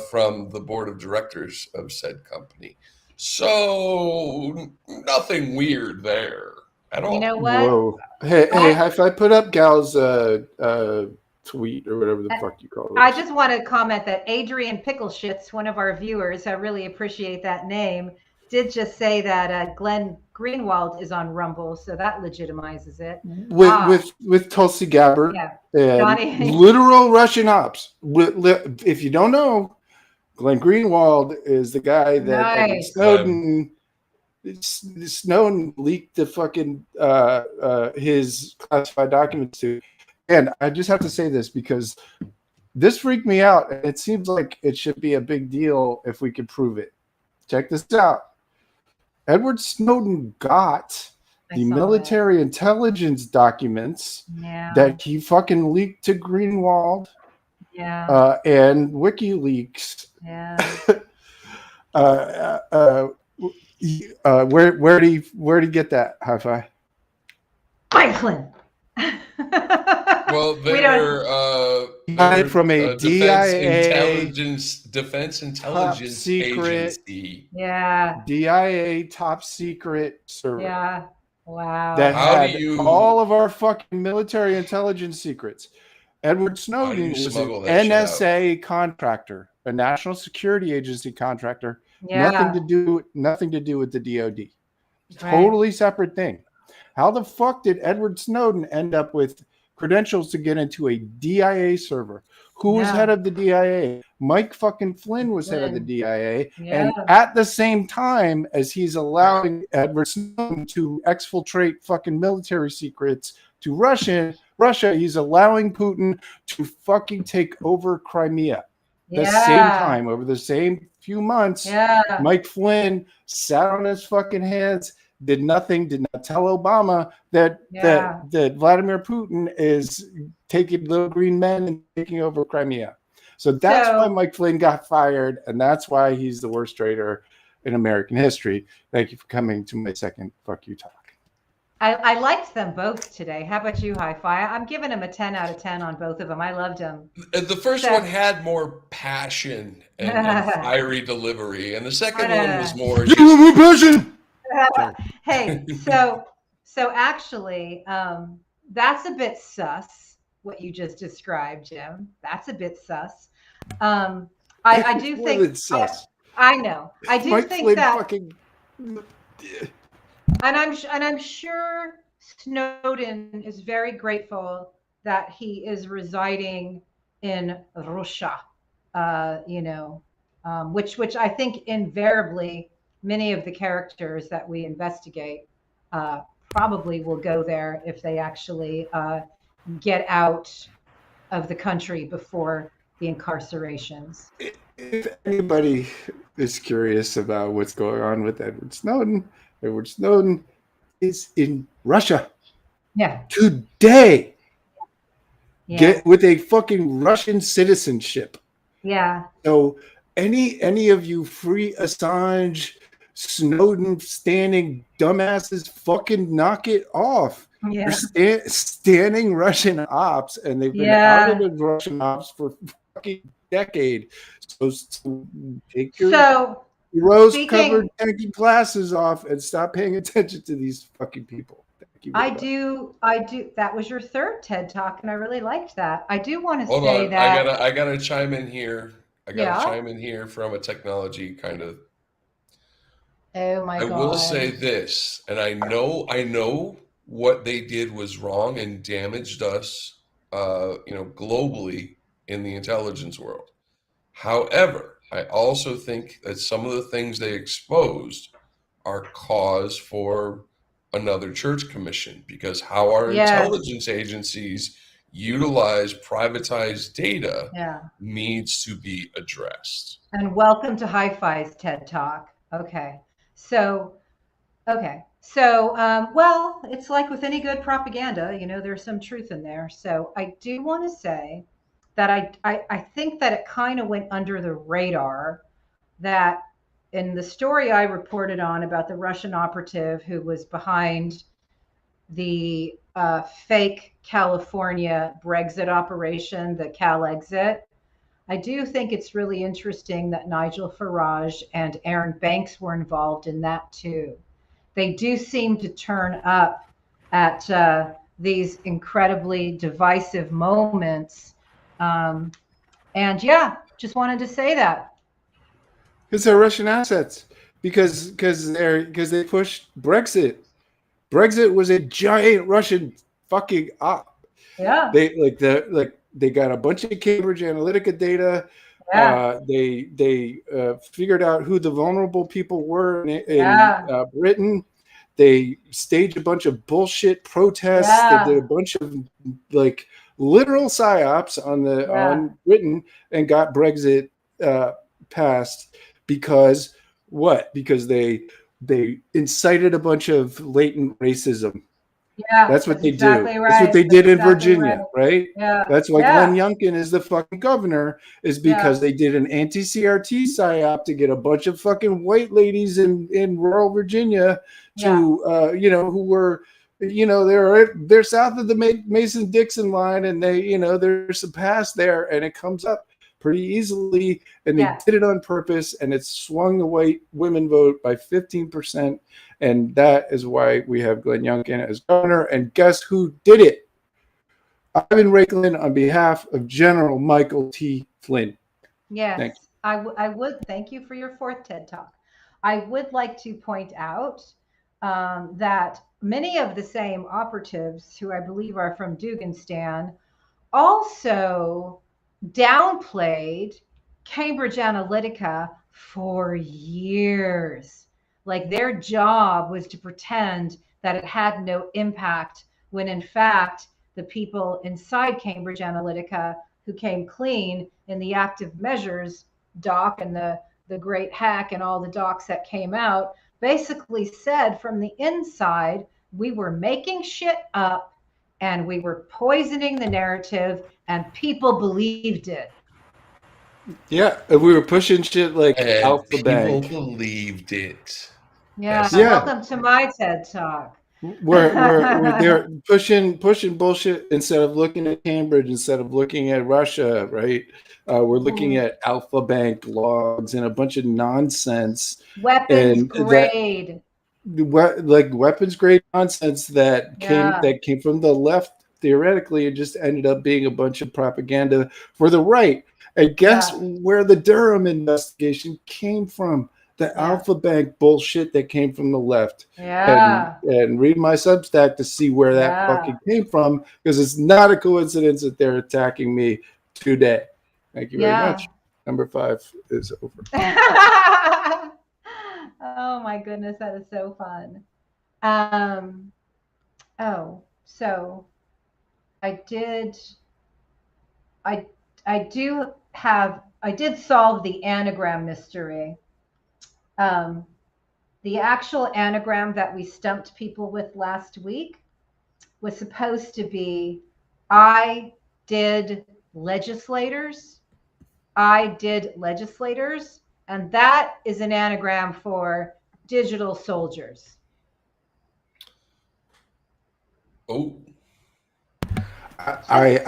from the board of directors of said company. So nothing weird there at all. You know what? Whoa. Hey, high five. Put up Gal's tweet or whatever the fuck you call it. I just want to comment that Adrian Pickleshits, one of our viewers, I really appreciate that name, did just say that Glenn Greenwald is on Rumble, so that legitimizes it. With Tulsi Gabbard and Johnny. literal Russian ops. If you don't know, Glenn Greenwald is the guy that Edward Snowden leaked the fucking his classified documents to. And I just have to say this because this freaked me out. It seems like it should be a big deal if we could prove it. Check this out. Edward Snowden got the military intelligence documents that he fucking leaked to Greenwald and WikiLeaks. Where did he get that? High five. Franklin. Well, they're from a defense intelligence agency. Yeah. DIA top secret server. Yeah. Wow. That had all of our fucking military intelligence secrets. Edward Snowden was an NSA contractor, a national security agency contractor. Yeah. Nothing to do with the DoD. Totally separate thing. How the fuck did Edward Snowden end up with credentials to get into a DIA server? Who was head of the DIA? Mike fucking Flynn was head of the DIA. And at the same time as he's allowing Edward Snowden to exfiltrate fucking military secrets to Russia, he's allowing Putin to fucking take over Crimea. The same time, over the same few months, Mike Flynn sat on his fucking hands, did nothing, did not tell Obama that Vladimir Putin is taking little green men and taking over Crimea. So that's why Mike Flynn got fired, and that's why he's the worst traitor in American history. Thank you for coming to my second Fuck You Talk. I liked them both today. How about you, Hi-Fi? I'm giving them a 10 out of 10 on both of them. I loved them. The first one had more passion and fiery delivery, and the second one was more passion. Hey, so actually, that's a bit sus, what you just described, Jim. That's a bit sus. I do think I know. I do think that fucking... And I'm sure Snowden is very grateful that he is residing in Russia, which I think invariably many of the characters that we investigate probably will go there if they actually get out of the country before the incarcerations. If anybody is curious about what's going on with Edward Snowden is in Russia. Yeah. Today. Yeah. Get with a fucking Russian citizenship. Yeah. So any of you free Assange, Snowden standing dumbasses, fucking knock it off. Yeah. They're standing Russian ops, and they've been outed as Russian ops for fucking decade. So take your rose-covered tanky glasses off and stop paying attention to these fucking people. Thank you. I do. That was your third TED Talk, and I really liked that. I do want to say that. I gotta chime in here. Chime in here from a technology kind of. Oh my God. I will say this, and I know what they did was wrong and damaged us, globally in the intelligence world. However, I also think that some of the things they exposed are cause for another church commission, because how our intelligence agencies utilize privatized data needs to be addressed. And welcome to Hi-Fi's TED Talk. Okay. So, well, it's like with any good propaganda, there's some truth in there. So I do want to say that I think that it kind of went under the radar that in the story I reported on about the Russian operative who was behind the fake California Brexit operation, the Cal Exit, I do think it's really interesting that Nigel Farage and Aaron Banks were involved in that too. They do seem to turn up at these incredibly divisive moments. And yeah, just wanted to say that. Because they're Russian assets. Because they pushed Brexit. Brexit was a giant Russian fucking op. Yeah. They got a bunch of Cambridge Analytica data. Yeah. They figured out who the vulnerable people were in Britain. They staged a bunch of bullshit protests. Yeah. They did a bunch of like literal psyops on Britain and got Brexit passed because what? Because they incited a bunch of latent racism. Yeah, that's what they exactly do. Right. That's what they did in Virginia, right? Yeah. That's why Glenn Youngkin is the fucking governor, is because they did an anti-CRT psyop to get a bunch of fucking white ladies in rural Virginia to, who were, they're south of the Mason-Dixon line, and there's some past there, and it comes up pretty easily, and they did it on purpose, and it swung the white women vote by 15%, and that is why we have Glenn Youngkin as governor. And guess who did it? Ivan Raiklin on behalf of General Michael T. Flynn. Yes, I would thank you for your fourth TED Talk. I would like to point out that many of the same operatives, who I believe are from Dugan also downplayed Cambridge Analytica for years. Like, their job was to pretend that it had no impact, when in fact the people inside Cambridge Analytica who came clean in the active measures doc and the great hack and all the docs that came out basically said from the inside, we were making shit up and we were poisoning the narrative, and people believed it. Yeah, we were pushing shit like Alpha Bank. People believed it. Yeah, welcome to my TED Talk. They're pushing bullshit instead of looking at Cambridge, instead of looking at Russia, right? We're looking at Alpha Bank logs and a bunch of nonsense. Weapons grade. Like weapons grade nonsense that came from the left. Theoretically, it just ended up being a bunch of propaganda for the right. And guess where the Durham investigation came from? The Alpha Bank bullshit that came from the left. Yeah. And read my Substack to see where that fucking came from, because it's not a coincidence that they're attacking me today. Thank you very much. Number 5 is over. Oh my goodness, that is so fun. So I did solve the anagram mystery. The actual anagram that we stumped people with last week was supposed to be I did legislators, and that is an anagram for digital soldiers. Oh. I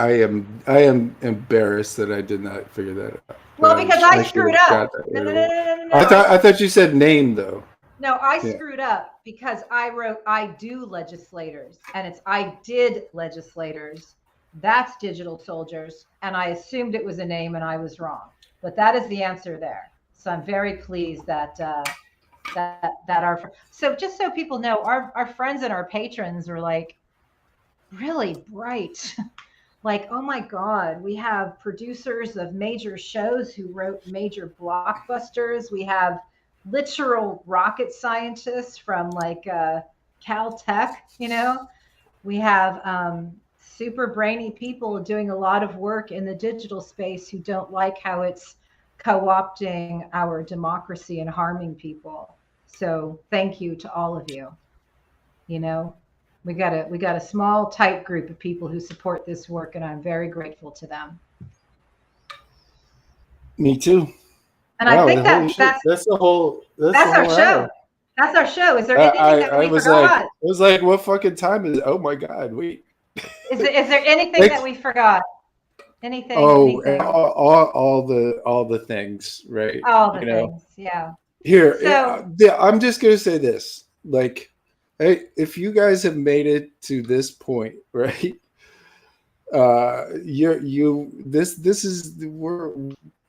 am embarrassed that I did not figure that out. Well, because I screwed up. No. I thought you said name, though. No, I screwed up because I wrote I do legislators, and it's I did legislators. That's digital soldiers, and I assumed it was a name, and I was wrong. But that is the answer there. So I'm very pleased that just so people know, our friends and our patrons are like really bright. Like, oh my God, we have producers of major shows who wrote major blockbusters. We have literal rocket scientists from like Caltech, We have super brainy people doing a lot of work in the digital space who don't like how it's co-opting our democracy and harming people. So thank you to all of you. We got a small, tight group of people who support this work, and I'm very grateful to them. Me too. And I think that's our show. That's our show. Is there anything that we forgot? It was like, what fucking time is it? Oh my God, wait. Is there anything that we forgot? Anything. Oh, Anything. all the things, right? All the things. Yeah. Here, So I'm just gonna say this: like, hey, if you guys have made it to this point, right? This is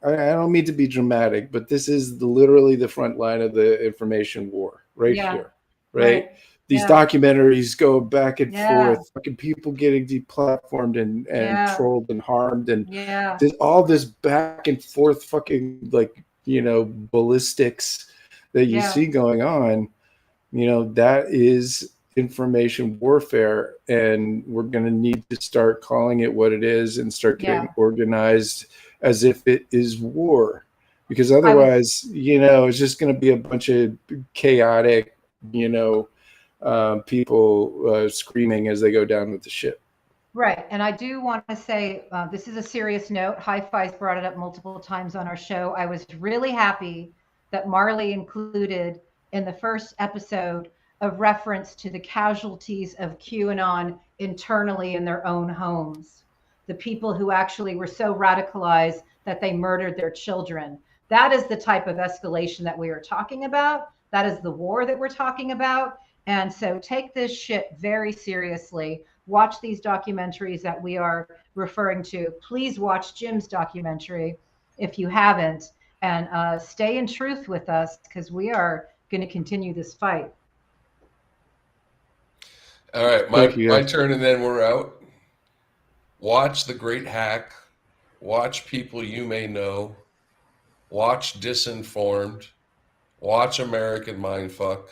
I don't mean to be dramatic, but this is literally the front line of the information war right here, right? These documentaries go back and forth, fucking people getting deplatformed and trolled and harmed, and all this back and forth fucking, like, ballistics that you see going on. That is information warfare, and we're going to need to start calling it what it is and start getting organized as if it is war, because otherwise it's just going to be a bunch of chaotic people screaming as they go down with the ship. Right. And I do want to say, this is a serious note. Hi-Fi's brought it up multiple times on our show. I was really happy that Marley included in the first episode a reference to the casualties of QAnon internally in their own homes. The people who actually were so radicalized that they murdered their children. That is the type of escalation that we are talking about. That is the war that we're talking about. And so take this shit very seriously. Watch these documentaries that we are referring to. Please watch Jim's documentary if you haven't, and stay in truth with us, because we are going to continue this fight. All right, my turn, and then we're out. Watch The Great Hack. Watch People You May Know. Watch Disinformed. Watch American Mindfuck.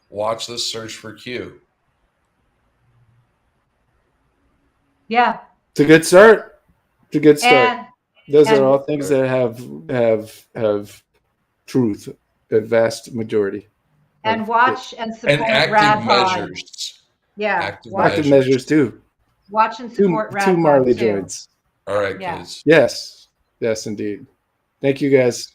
Watch The Search for Q. Yeah. It's a good start. Those are all things that have truth, a vast majority. And watch and support active Radpod. measures. Yeah. Active measures too. Watch and support Radpod. Two Marley joints. All right, kids. Yes, indeed. Thank you, guys.